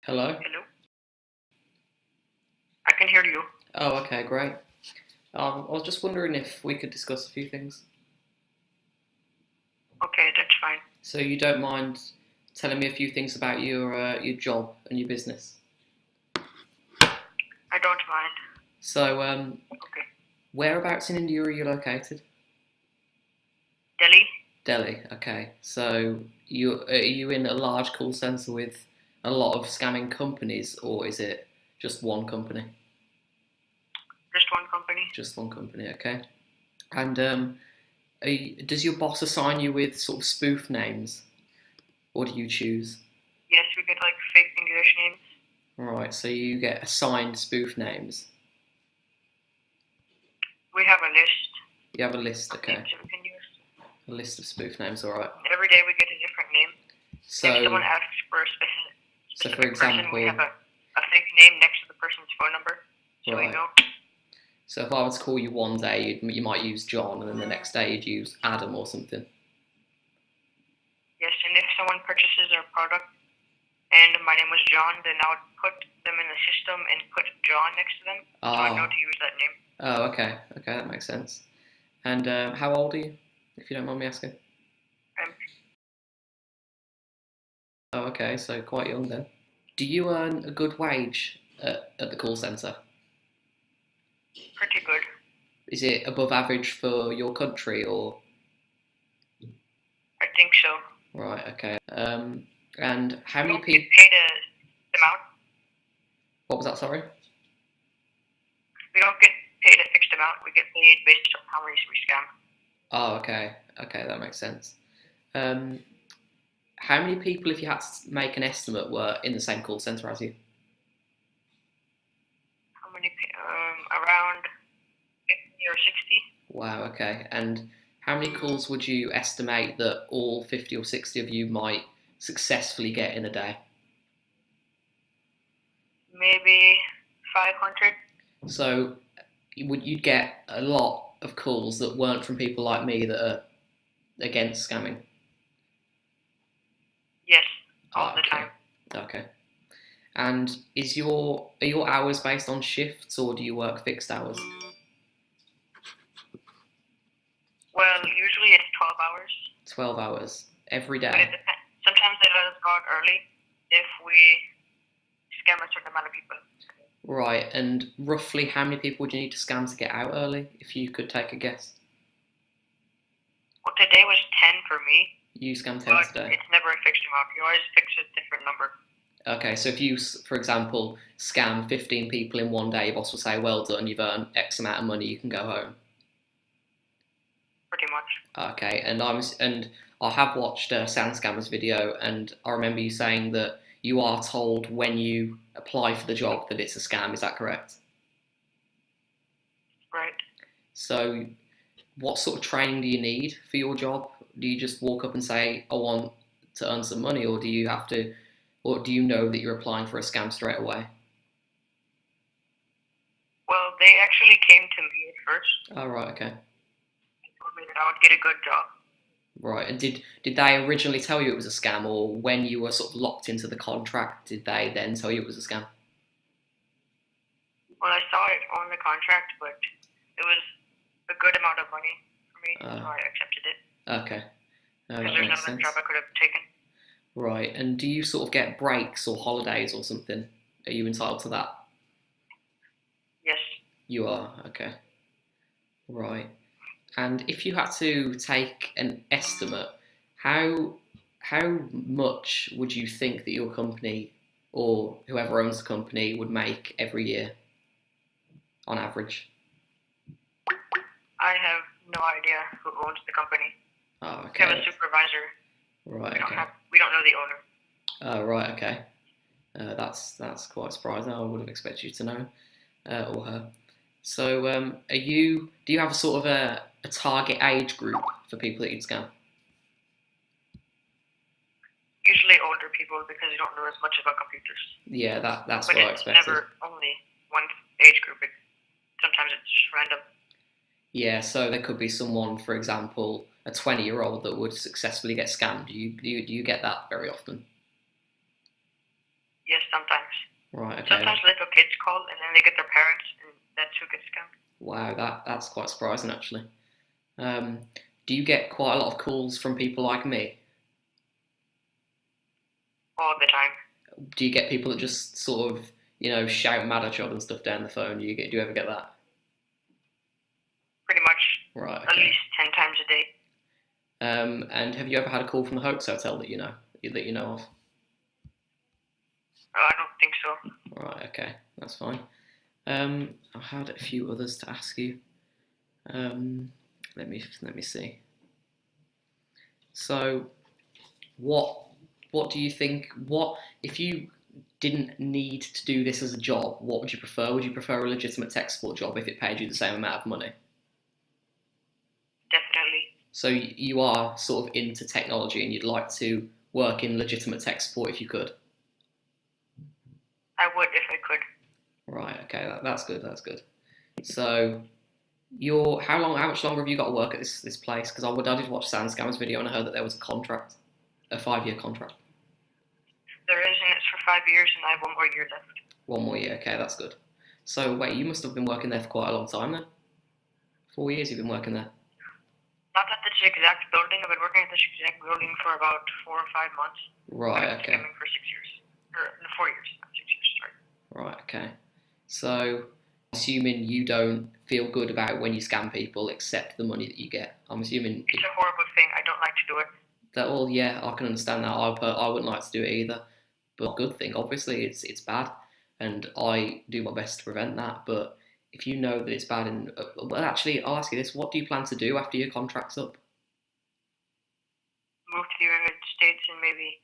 Hello? Hello? I can hear you. Oh, okay, great. I was just wondering if we could discuss a few things. Okay, that's fine. So you don't mind telling me a few things about your job and your business? I don't mind. So, Okay. whereabouts in India are you located? Delhi? Delhi. Okay. So are you in a large call center with a lot of scamming companies, or is it just one company? Just one company? Just one company. Okay. And does your boss assign you with sort of spoof names, or do you choose? Yes, we get like fake English names. Right, so you get assigned spoof names. We have a list You have a list, of okay. names that we can use. A list of spoof names, alright. Every day we get a different name. If someone So, asks for a so for specific person, we have example, a fake name next to the person's phone number. So we right. know. So if I was to call you one day, you might use John, and then the next day you'd use Adam or something. Yes, and if someone purchases our product and my name was John, then I would put them in the system and put John next to them. So I know Ah, to use that name. oh, okay, okay, that makes sense. And how old are you, if you don't mind me asking? I'm Oh, okay, so quite young then. Do you earn a good wage at the call centre? pretty good. Is it above average for your country, or? I think so. Right, okay. And how We many don't get people? paid a amount. What was that, sorry? We don't get paid a fixed amount. We get paid based on how many we scam. Oh, okay. Okay, that makes sense. Um, how many people, if you had to make an estimate, were in the same call center as you? How many? Around 50 or 60. Wow, okay. And how many calls would you estimate that all 50 or 60 of you might successfully get in a day? Maybe 500. So you'd get a lot of calls that weren't from people like me that are against scamming. Yes, all Oh, the okay. time. Okay. And are your hours based on shifts, or do you work fixed hours? Well, usually it's 12 hours. 12 hours every But it day. depends. Sometimes they let us go out early if we scam a certain amount of people. Right, and roughly how many people would you need to scam to get out early, if you could take a guess? Well, today was 10 for me, You scam 10 but today. it's never a fixed amount. You always fix a different number. Okay, so if you, for example, scam 15 people in one day, your boss will say, well done, you've earned X amount of money, you can go home. Pretty much. Okay, and I have watched a Sound Scammers video, and I remember you saying that you are told when you apply for the job that it's a scam, is that correct? Right. So what sort of training do you need for your job? Do you just walk up and say, I want to earn some money, or do you have to, or do you know that you're applying for a scam straight away? Well, they actually came to me at first Oh, right, okay. and told me that I would get a good job. Right, and did they originally tell you it was a scam, or when you were sort of locked into the contract, did they then tell you it was a scam? Well, I saw it on the contract, but it was a good amount of money for me, so Uh, I accepted it. okay, Because that there's no makes other sense. job I could have taken. Right, and do you sort of get breaks or holidays or something? Are you entitled to that? Yes. You are, okay. Right. And if you had to take an estimate, how how much would you think that your company or whoever owns the company would make every year on average? I have no idea who owns the company. Oh, We have a okay. supervisor. Right, We don't okay. have. We don't know the owner. Oh, right, okay. That's quite surprising. I would have expected you to know, or her. So, do you have a sort of a target age group for people that you'd scam? Usually older people because they don't know as much about computers. Yeah, that's But what I it's expected. never only one age group. Sometimes it's just random. Yeah, so there could be someone, for example, a 20-year-old that would successfully get scammed. Do you get that very often? Yes, sometimes. Right. Okay. Sometimes little kids call and then they get their parents, and that's who gets scammed. Wow. That's quite surprising actually. Um, do you get quite a lot of calls from people like me? All the time. Do you get people that just sort of shout mad at you and stuff down the phone? Do you ever get that? Pretty much. Right. At Okay. least 10 times a day. And have you ever had a call from the hoax hotel that you know of? I don't think so. Right. Okay. That's fine. I had a few others to ask you. Let me see. So, what do you think? What if you didn't need to do this as a job? What would you prefer? Would you prefer a legitimate tech support job if it paid you the same amount of money? Definitely. So you are sort of into technology and you'd like to work in legitimate tech support if you could. I would if I could. Right. Okay. That's good. That's good. So how much longer have you got to work at this place? Because I did watch SandScammer's video and I heard that there was a contract, a 5-year contract. There is, and it's for 5 years, and I have 1 more year left. 1 more year. Okay, that's good. So wait, you must have been working there for quite a long time then. 4 years you've been working there. Not at this exact building. I've been working at this exact building for about 4 or 5 months. Right. I've been Okay. scamming for 6 years. Or 4 years, not 6 years, sorry. Right. Okay. So assuming you don't feel good about when you scam people, except the money that you get. I'm assuming It's a horrible thing. I don't like to do it. that. Well, yeah, I can understand that. I wouldn't like to do it either. But good thing, obviously, it's bad, and I do my best to prevent that. But if you know that it's bad, and well, actually, I'll ask you this: what do you plan to do after your contract's up? Move to the United States and maybe,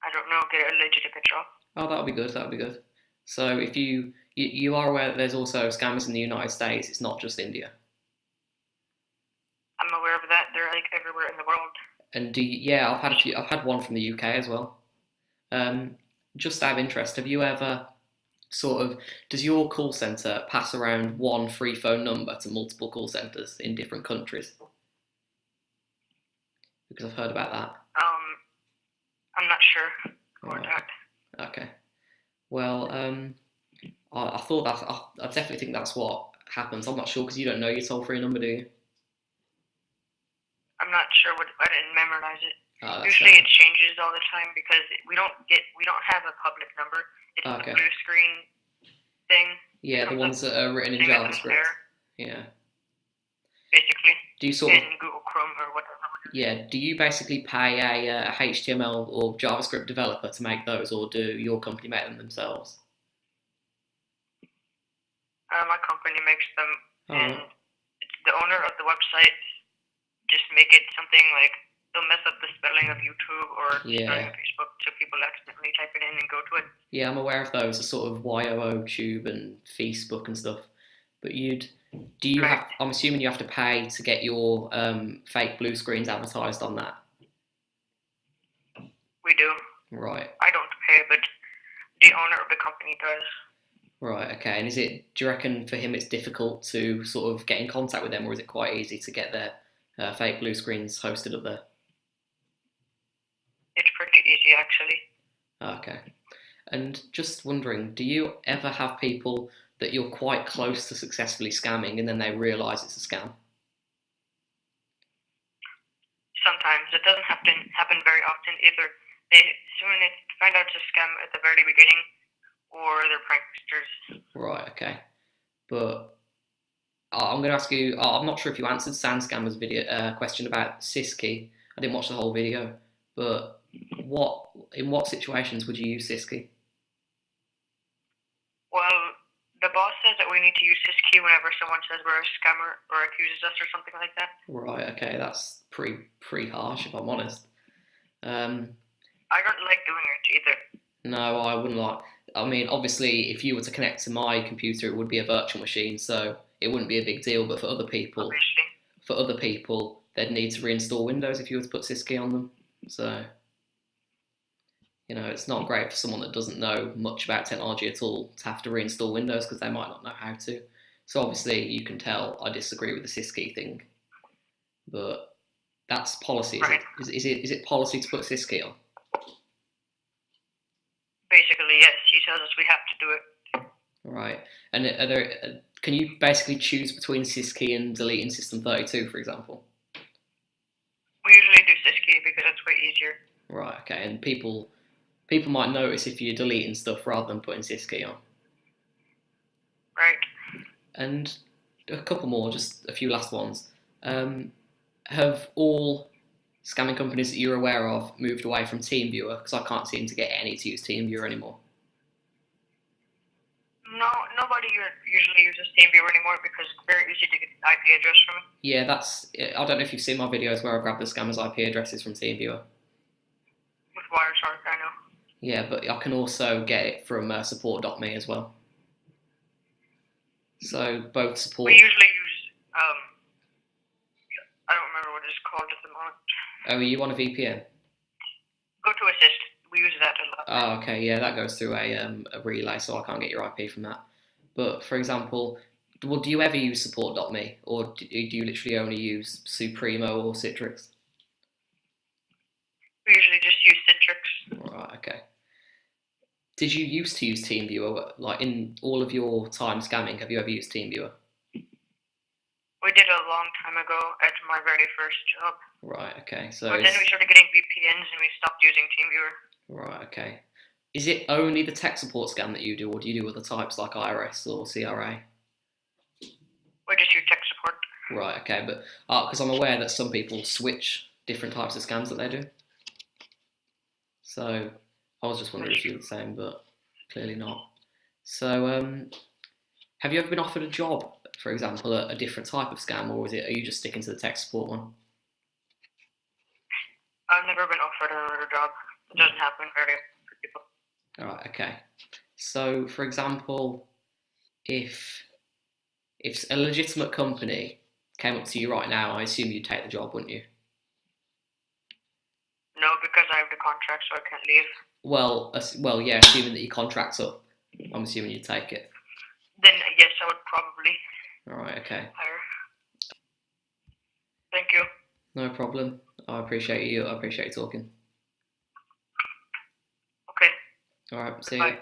I don't know, get a legitimate job. Oh, that'll be good. That'll be good. So if you are aware that there's also scammers in the United States, it's not just India. I'm aware of that. They're like everywhere in the world. And yeah, I've had one from the UK as well. Just out of interest, have you ever does your call center pass around one free phone number to multiple call centers in different countries? Because I've heard about that. I'm not sure about Right. that. Okay. Well, I thought I definitely think that's what happens. I'm not sure because you don't know your toll free number, do you? I'm not sure what. I didn't memorize it. Oh, that's Usually fair. it changes all the time because we don't have a public number. It's Okay. the blue screen thing. Yeah, the comes ones that are written in Same as JavaScript. there, Yeah. basically, Do you sort of in Google Chrome or whatever. Yeah, do you basically pay a HTML or JavaScript developer to make those, or do your company make them themselves? My company makes them, Oh, and right. the owner of the website just make it something like they'll mess up the spelling of YouTube or the Yeah. spelling of Facebook, so people accidentally type it in and go to it. Yeah, I'm aware of those, the sort of YOO Tube and Facebook and stuff. But do you have? Right. I'm assuming you have to pay to get your fake blue screens advertised on that. We do. Right. I don't pay, but the owner of the company does. Right. Okay. And do you reckon for him it's difficult to sort of get in contact with them, or is it quite easy to get their fake blue screens hosted up there? It's pretty easy, actually. Okay. And just wondering, do you ever have people that you're quite close to successfully scamming and then they realise it's a scam? Sometimes it doesn't happen very often either. They find out it's a scam at the very beginning, or they're pranksters. Right, okay. But I'm going to ask you, I'm not sure if you answered SandScammer's video question about Siski. I didn't watch the whole video, but in what situations would you use Siski? Well, the boss says that we need to use Siski whenever someone says we're a scammer or accuses us or something like that. Right, okay, that's pretty harsh if I'm honest. I don't like doing it either. No, I wouldn't like. I mean, obviously, if you were to connect to my computer, it would be a virtual machine, so it wouldn't be a big deal. But Obviously. for other people, they'd need to reinstall Windows if you were to put Siski on them. So, it's not great for someone that doesn't know much about technology at all to have to reinstall Windows because they might not know how to. So obviously, you can tell I disagree with the Siski thing, but that's policy. Right. Is it policy to put Siski on? Basically. Usually, yes. He tells us we have to do it. Right. And are there? Can you basically choose between syskey and deleting System 32, for example? We usually do syskey because it's way easier. Right. Okay. And people might notice if you're deleting stuff rather than putting syskey on. Right. And a couple more, just a few last ones. Have all scamming companies that you're aware of moved away from TeamViewer? Because I can't seem to get any to use TeamViewer anymore. No, nobody usually uses TeamViewer anymore because it's very easy to get an IP address from it. Yeah, I don't know if you've seen my videos where I grab the scammers' IP addresses from TeamViewer. With Wireshark, I know. Yeah, but I can also get it from support.me as well. So both support. We usually use I don't remember what it's called at the moment. Oh, are you on a VPN? GoToAssist. We use that a lot. Oh, okay, yeah, that goes through a relay, so I can't get your IP from that. But for example, do you ever use support.me, or do you literally only use Supremo or Citrix? We usually just use Citrix. Right, okay. Did you used to use TeamViewer? Like in all of your time scamming, have you ever used TeamViewer? We did a long time ago at my very first job. Right, okay. So but then we started getting VPNs and we stopped using TeamViewer. Right, okay. Is it only the tech support scam that you do, or do you do other types like IRS or CRA? We just use tech support. Right, okay, but because I'm aware that some people switch different types of scams that they do. So I was just wondering if you were the same, but clearly not. So have you ever been offered a job, for example, a different type of scam, or are you just sticking to the tech support one? I've never been offered another job. It doesn't happen very often for people. Alright, okay. So, for example, if a legitimate company came up to you right now, I assume you'd take the job, wouldn't you? No, because I have the contract, so I can't leave. Well, yeah, assuming that your contract's up, I'm assuming you'd take it. Then, yes, I would probably. Alright, okay. Hire. Thank you. No problem. I appreciate you talking. Okay. Alright, see Bye. you.